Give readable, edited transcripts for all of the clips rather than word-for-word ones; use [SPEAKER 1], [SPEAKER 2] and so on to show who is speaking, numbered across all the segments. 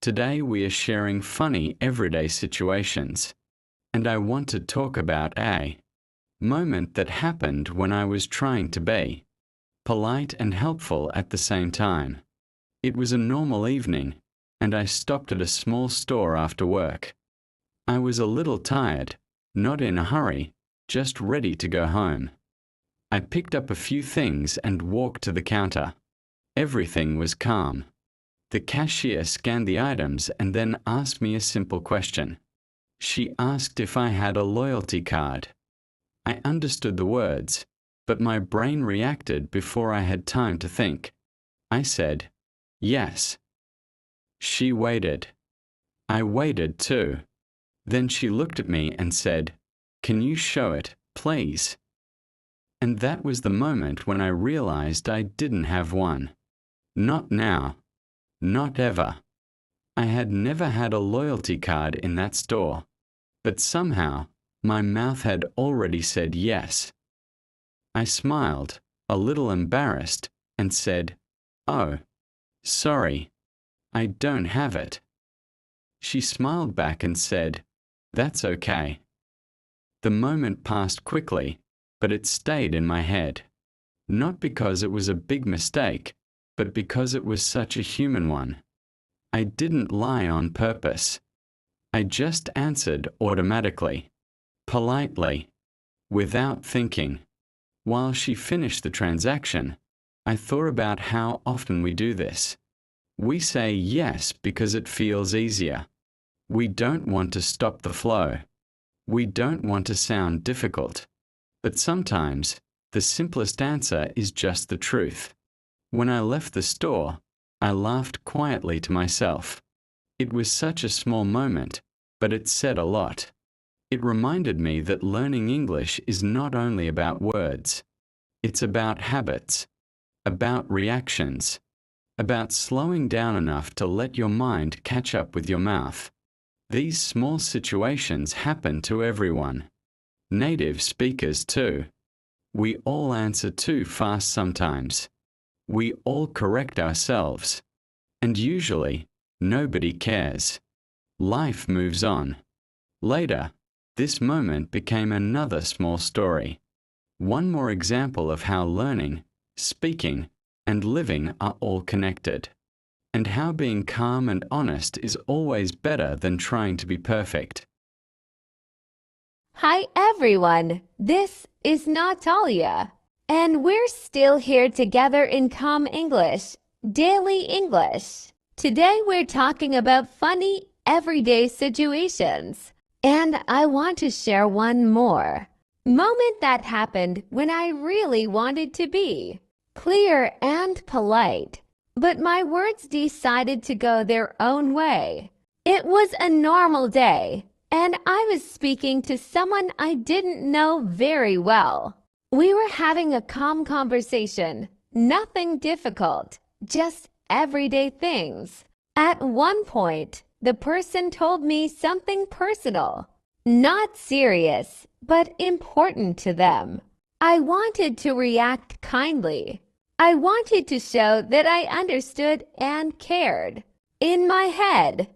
[SPEAKER 1] Today we are sharing funny everyday situations, and I want to talk about a moment that happened when I was trying to be polite and helpful at the same time. It was a normal evening, and I stopped at a small store after work. I was a little tired, not in a hurry, just ready to go home. I picked up a few things and walked to the counter. Everything was calm. The cashier scanned the items and then asked me a simple question. She asked if I had a loyalty card. I understood the words, but my brain reacted before I had time to think. I said, "Yes." She waited. I waited too. Then she looked at me and said, "Can you show it, please?" And that was the moment when I realized I didn't have one. Not now. Not ever. I had never had a loyalty card in that store, but somehow my mouth had already said yes. I smiled, a little embarrassed, and said, "Oh, sorry, I don't have it." She smiled back and said, "That's okay." The moment passed quickly, but it stayed in my head. Not because it was a big mistake, but because it was such a human one. I didn't lie on purpose. I just answered automatically, politely, without thinking. While she finished the transaction, I thought about how often we do this. We say yes because it feels easier. We don't want to stop the flow. We don't want to sound difficult. But sometimes, the simplest answer is just the truth. When I left the store, I laughed quietly to myself. It was such a small moment, but it said a lot. It reminded me that learning English is not only about words. It's about habits, about reactions, about slowing down enough to let your mind catch up with your mouth. These small situations happen to everyone. Native speakers too. We all answer too fast sometimes. We all correct ourselves. And usually, nobody cares. Life moves on. Later, this moment became another small story. One more example of how learning, speaking, and living are all connected. And how being calm and honest is always better than trying to be perfect.
[SPEAKER 2] Hi everyone, this is Natalia, and we're still here together in Calm English, Daily English. Today we're talking about funny, everyday situations, and I want to share one more moment that happened when I really wanted to be clear and polite, but my words decided to go their own way. It was a normal day, and I was speaking to someone I didn't know very well. We were having a calm conversation, nothing difficult, just everyday things. At one point, the person told me something personal, not serious, but important to them. I wanted to react kindly. I wanted to show that I understood and cared. In my head,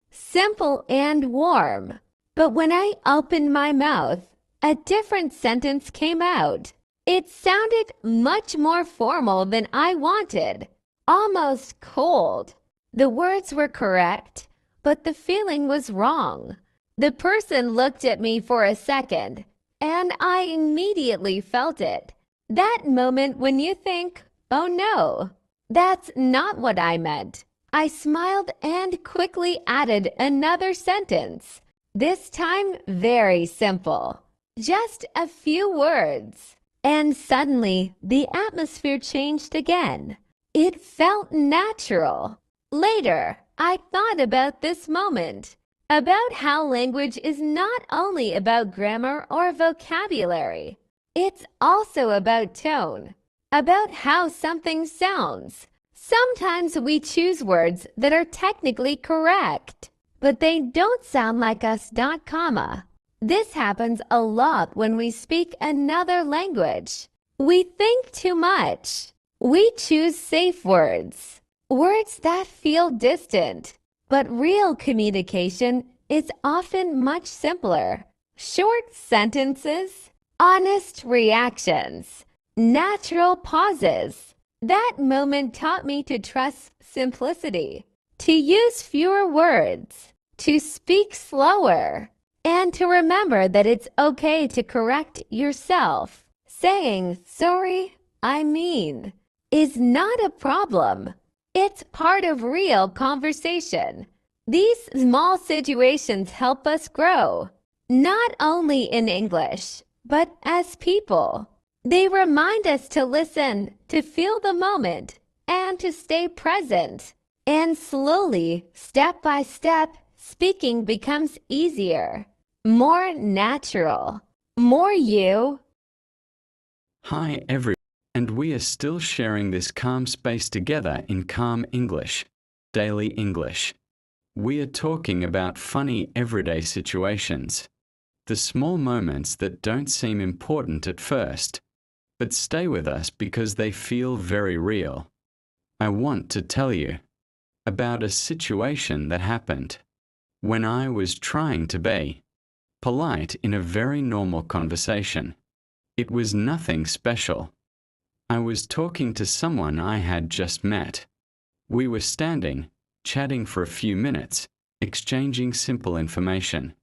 [SPEAKER 2] simple and warm. But when I opened my mouth, a different sentence came out. It sounded much more formal than I wanted, almost cold. The words were correct, but the feeling was wrong. The person looked at me for a second, and I immediately felt it. That moment when you think, "Oh no, that's not what I meant." I smiled and quickly added another sentence. This time very simple, just a few words. And suddenly the atmosphere changed again. It felt natural. Later, I thought about this moment, about how language is not only about grammar or vocabulary. It's also about tone, about how something sounds. Sometimes we choose words that are technically correct, but they don't sound like us. Comma. This happens a lot when we speak another language. We think too much. We choose safe words, words that feel distant, But real communication is often much simpler. Short sentences, honest reactions, natural pauses. That moment taught me to trust simplicity, to use fewer words, to speak slower, and to remember that it's okay to correct yourself. Saying, sorry, I mean, is not a problem. It's part of real conversation. These small situations help us grow, not only in English, but as people. They remind us to listen, to feel the moment, and to stay present. And slowly, step by step, speaking becomes easier, more natural, more you.
[SPEAKER 1] Hi, everyone, and we are still sharing this calm space together in Calm English, Daily English. We are talking about funny everyday situations, the small moments that don't seem important at first, but stay with us because they feel very real. I want to tell you about a situation that happened when I was trying to be polite in a very normal conversation. It was nothing special. I was talking to someone I had just met. We were standing, chatting for a few minutes, exchanging simple information.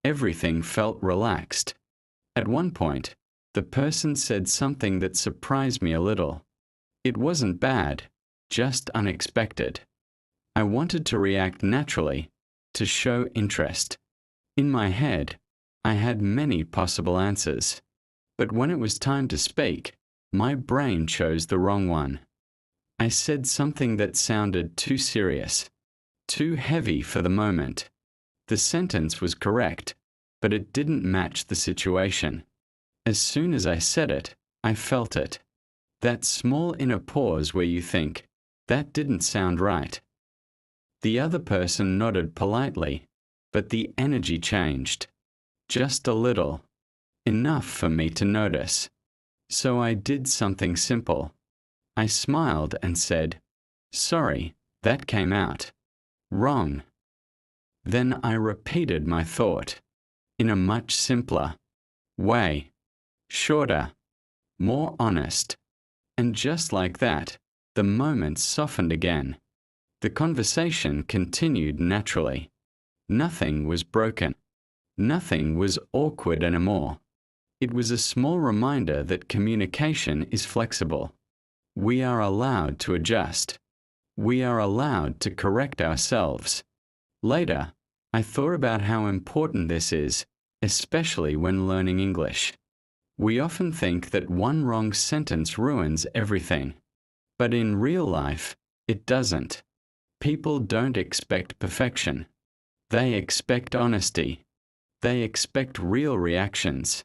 [SPEAKER 1] Everything felt relaxed. At one point, the person said something that surprised me a little. It wasn't bad, just unexpected. I wanted to react naturally, to show interest. In my head, I had many possible answers. But when it was time to speak, my brain chose the wrong one. I said something that sounded too serious, too heavy for the moment. The sentence was correct, but it didn't match the situation. As soon as I said it, I felt it. That small inner pause where you think, that didn't sound right. The other person nodded politely, but the energy changed. Just a little. Enough for me to notice. So I did something simple. I smiled and said, "Sorry, that came out wrong." Then I repeated my thought in a much simpler way, shorter, more honest. And just like that, the moment softened again. The conversation continued naturally. Nothing was broken. Nothing was awkward anymore. It was a small reminder that communication is flexible. We are allowed to adjust. We are allowed to correct ourselves. Later, I thought about how important this is, especially when learning English. We often think that one wrong sentence ruins everything. But in real life, it doesn't. People don't expect perfection. They expect honesty. They expect real reactions.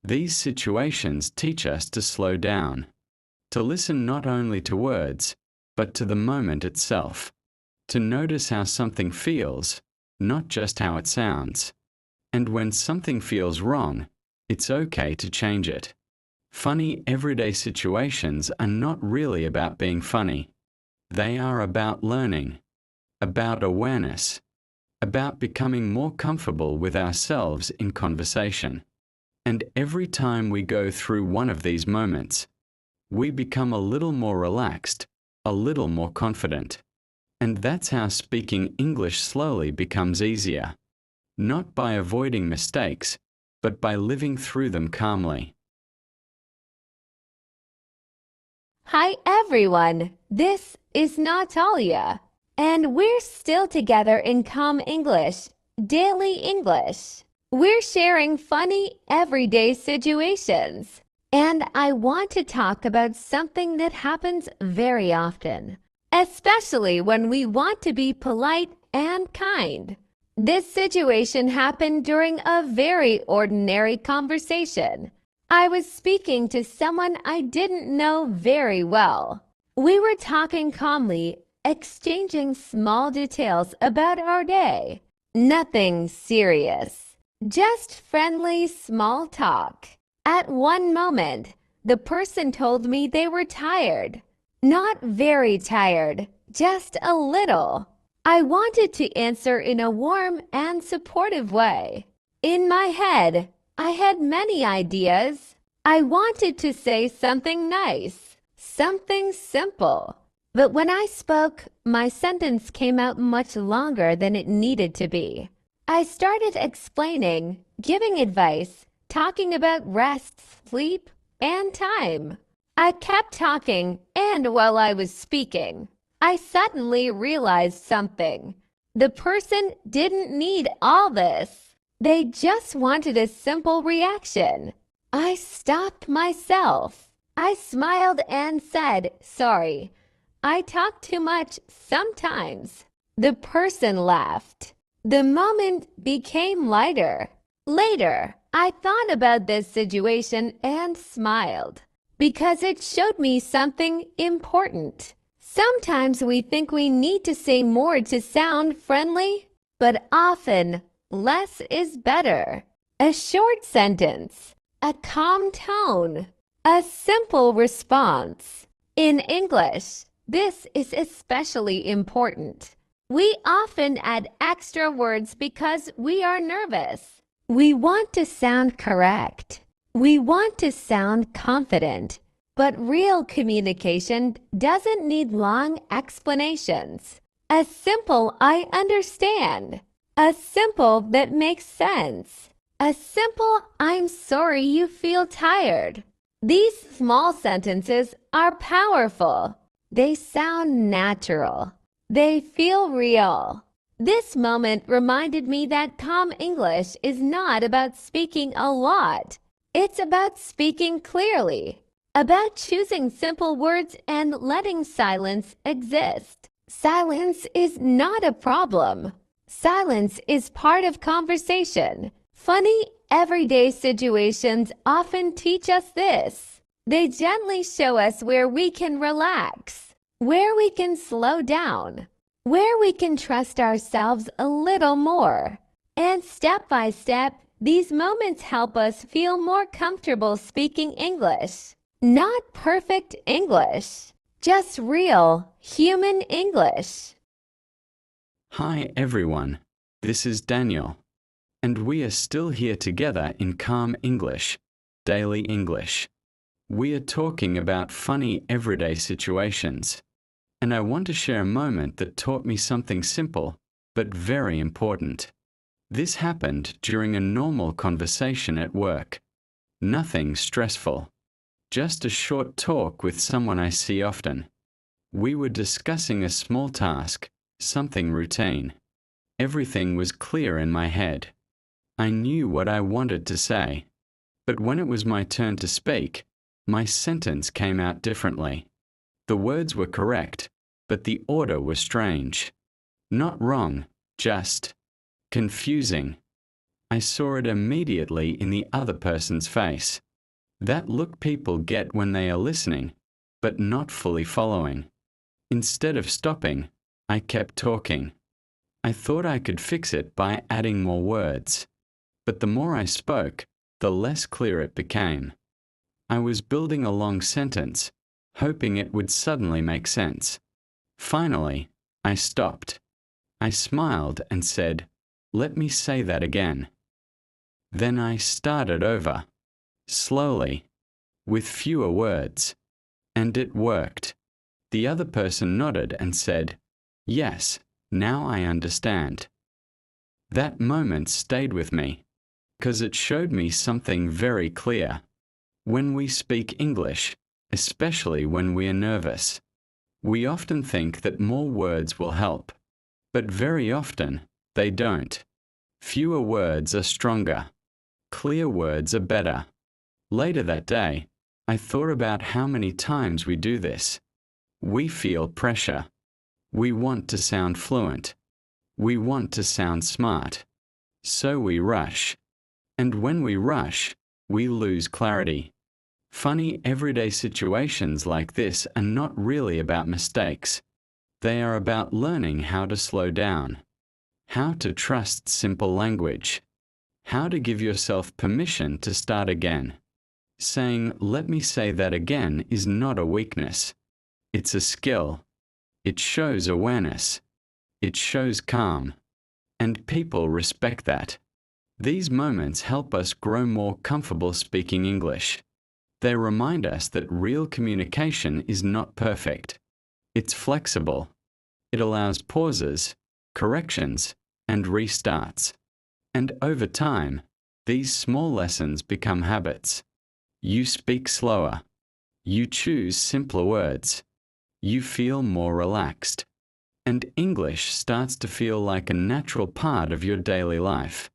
[SPEAKER 1] These situations teach us to slow down, to listen not only to words, but to the moment itself, to notice how something feels, not just how it sounds. And when something feels wrong, it's okay to change it. Funny everyday situations are not really about being funny. They are about learning, about awareness, about becoming more comfortable with ourselves in conversation. And every time we go through one of these moments, we become a little more relaxed, a little more confident. And that's how speaking English slowly becomes easier. Not by avoiding mistakes, but by living through them calmly.
[SPEAKER 2] Hi everyone, this is Natalia, and we're still together in Calm English, Daily English. We're sharing funny everyday situations, and I want to talk about something that happens very often, especially when we want to be polite and kind. This situation happened during a very ordinary conversation. I was speaking to someone I didn't know very well. We were talking calmly, exchanging small details about our day. Nothing serious. Just friendly small talk. At one moment, the person told me they were tired. Not very tired, just a little. I wanted to answer in a warm and supportive way. In my head, I had many ideas. I wanted to say something nice, something simple. But when I spoke, my sentence came out much longer than it needed to be. I started explaining, giving advice, talking about rest, sleep, and time. I kept talking, and while I was speaking, I suddenly realized something. The person didn't need all this. They just wanted a simple reaction. I stopped myself. I smiled and said, "Sorry, I talk too much sometimes." The person laughed. The moment became lighter. Later, I thought about this situation and smiled because it showed me something important. Sometimes we think we need to say more to sound friendly, but often less is better. A short sentence, a calm tone, a simple response. In English, this is especially important. We often add extra words because we are nervous. We want to sound correct. We want to sound confident. But real communication doesn't need long explanations. A simple "I understand." A simple that makes sense. A simple "I'm sorry you feel tired." These small sentences are powerful. They sound natural. They feel real. This moment reminded me that calm English is not about speaking a lot. It's about speaking clearly, about choosing simple words and letting silence exist. Silence is not a problem. Silence is part of conversation. Funny, everyday situations often teach us this. They gently show us where we can relax, where we can slow down, where we can trust ourselves a little more. And step by step, these moments help us feel more comfortable speaking English. Not perfect English, just real, human English.
[SPEAKER 1] Hi everyone, this is Daniel, and we are still here together in Calm English, Daily English. We are talking about funny everyday situations, and I want to share a moment that taught me something simple, but very important. This happened during a normal conversation at work. Nothing stressful. Just a short talk with someone I see often. We were discussing a small task, something routine. Everything was clear in my head. I knew what I wanted to say. But when it was my turn to speak, my sentence came out differently. The words were correct, but the order was strange. Not wrong, just confusing. I saw it immediately in the other person's face. That look people get when they are listening, but not fully following. Instead of stopping, I kept talking. I thought I could fix it by adding more words. But the more I spoke, the less clear it became. I was building a long sentence, hoping it would suddenly make sense. Finally, I stopped. I smiled and said, "Let me say that again." Then I started over, slowly, with fewer words, and it worked. The other person nodded and said, "Yes, now I understand." That moment stayed with me, because it showed me something very clear. When we speak English, especially when we are nervous, we often think that more words will help, but very often they don't. Fewer words are stronger. Clear words are better. Later that day, I thought about how many times we do this. We feel pressure. We want to sound fluent. We want to sound smart. So we rush. And when we rush, we lose clarity. Funny everyday situations like this are not really about mistakes. They are about learning how to slow down, how to trust simple language, how to give yourself permission to start again. Saying, "Let me say that again," is not a weakness. It's a skill. It shows awareness. It shows calm, and people respect that. These moments help us grow more comfortable speaking English. They remind us that real communication is not perfect. It's flexible. It allows pauses, corrections, and restarts. And over time, these small lessons become habits. You speak slower. You choose simpler words. You feel more relaxed. And English starts to feel like a natural part of your daily life.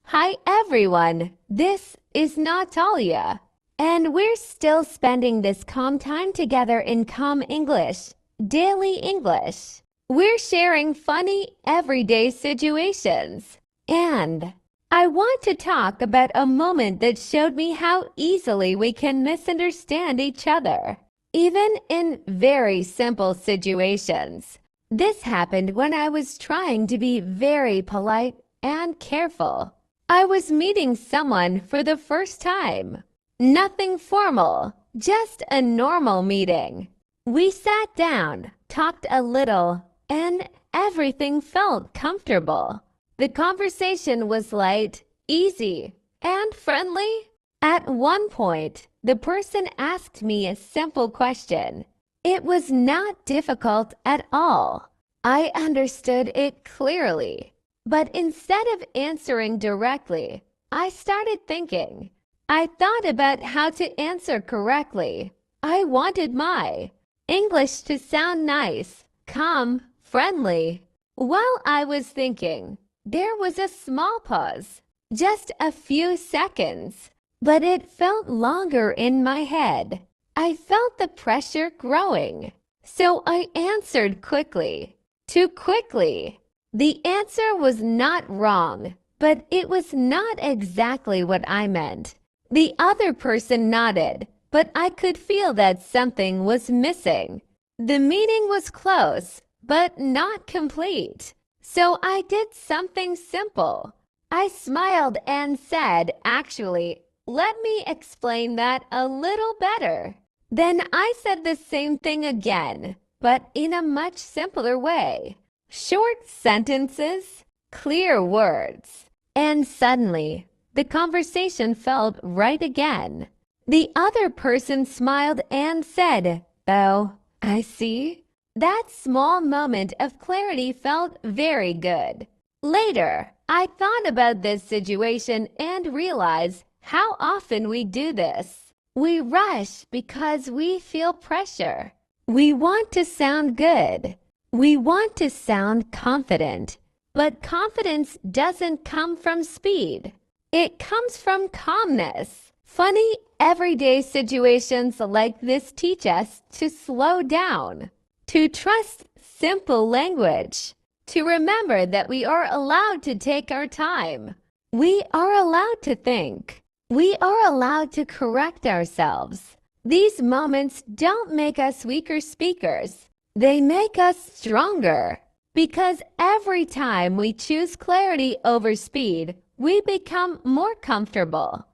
[SPEAKER 2] Hi everyone, this is Natalia, and we're still spending this calm time together in Calm English, Daily English. We're sharing funny everyday situations, and I want to talk about a moment that showed me how easily we can misunderstand each other, even in very simple situations. This happened when I was trying to be very polite and careful. I was meeting someone for the first time. Nothing formal, just a normal meeting. We sat down, talked a little, and everything felt comfortable. The conversation was light, easy, and friendly. At one point, the person asked me a simple question. It was not difficult at all. I understood it clearly. But instead of answering directly, I started thinking. I thought about how to answer correctly. I wanted my English to sound nice, calm, friendly. While I was thinking, there was a small pause, just a few seconds, but it felt longer in my head. I felt the pressure growing, so I answered quickly, too quickly. The answer was not wrong, but it was not exactly what I meant. The other person nodded, but I could feel that something was missing. The meaning was close, but not complete. So I did something simple. I smiled and said, actually, let me explain that a little better. Then I said the same thing again, but in a much simpler way. Short sentences, clear words, and suddenly the conversation felt right again. The other person smiled and said, "Oh, I see." That small moment of clarity felt very good. Later, I thought about this situation and realized how often we do this. We rush because we feel pressure. We want to sound good. We want to sound confident, but confidence doesn't come from speed. It comes from calmness. Funny, everyday situations like this teach us to slow down, to trust simple language, to remember that we are allowed to take our time. We are allowed to think. We are allowed to correct ourselves. These moments don't make us weaker speakers. They make us stronger, because every time we choose clarity over speed, we become more comfortable,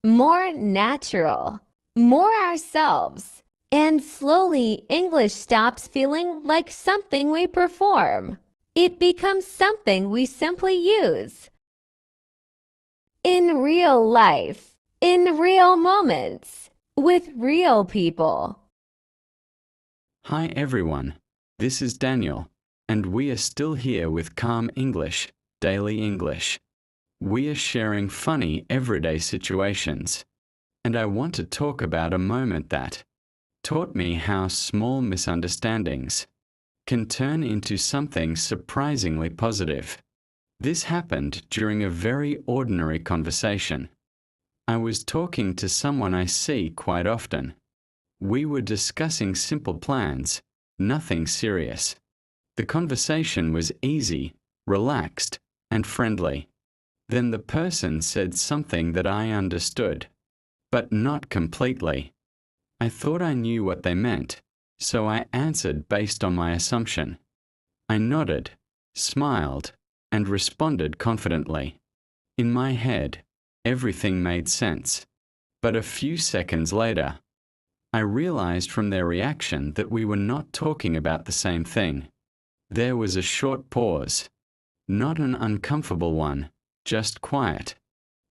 [SPEAKER 2] more natural, more ourselves, and slowly English stops feeling like something we perform. It becomes something we simply use. In real life, in real moments, with real people.
[SPEAKER 1] Hi everyone, this is Daniel, and we are still here with Calm English, Daily English. We are sharing funny everyday situations, and I want to talk about a moment that taught me how small misunderstandings can turn into something surprisingly positive. This happened during a very ordinary conversation. I was talking to someone I see quite often. We were discussing simple plans, nothing serious. The conversation was easy, relaxed, and friendly. Then the person said something that I understood, but not completely. I thought I knew what they meant, so I answered based on my assumption. I nodded, smiled, and responded confidently. In my head, everything made sense. But a few seconds later, I realized from their reaction that we were not talking about the same thing. There was a short pause. Not an uncomfortable one, just quiet.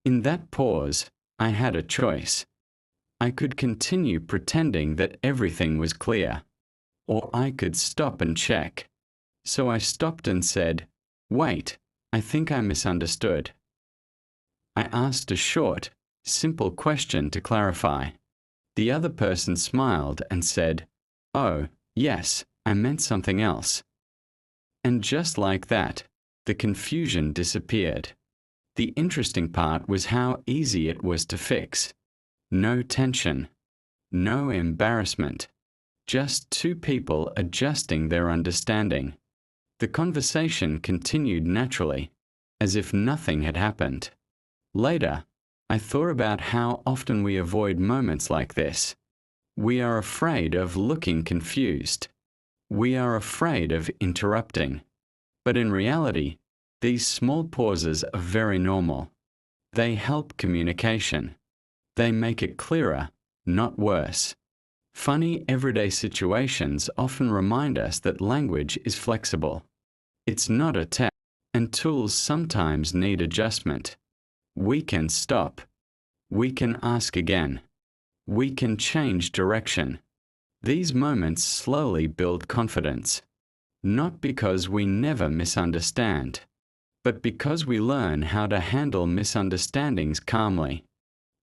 [SPEAKER 1] In that pause, I had a choice. I could continue pretending that everything was clear, or I could stop and check. So I stopped and said, "Wait, I think I misunderstood." I asked a short, simple question to clarify. The other person smiled and said, "Oh, yes, I meant something else." And just like that, the confusion disappeared. The interesting part was how easy it was to fix. No tension, no embarrassment, just two people adjusting their understanding. The conversation continued naturally, as if nothing had happened. Later, I thought about how often we avoid moments like this. We are afraid of looking confused. We are afraid of interrupting. But in reality, these small pauses are very normal. They help communication. They make it clearer, not worse. Funny everyday situations often remind us that language is flexible. It's not a test, and tools sometimes need adjustment. We can stop. We can ask again. We can change direction. These moments slowly build confidence, not because we never misunderstand, but because we learn how to handle misunderstandings calmly.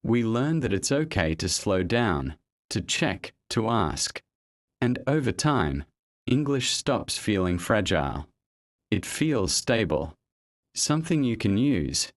[SPEAKER 1] We learn that it's okay to slow down, to check, to ask. And over time, English stops feeling fragile. It feels stable, something you can use,